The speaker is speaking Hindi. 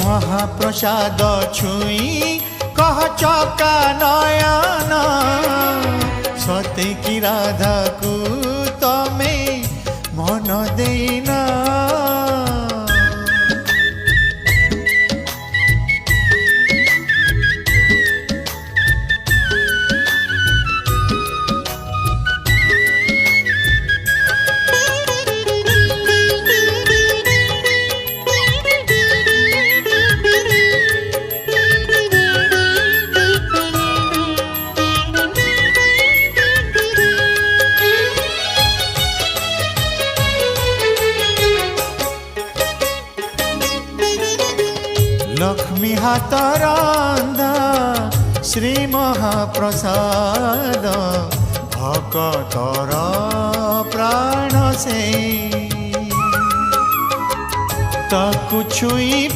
महाप्रसाद छुई कह चका नयन सते की राधा को तमे मन देना। लक्ष्मी हाथ रंधा श्री महाप्रसाद भक्तर प्राण से ताकु छुई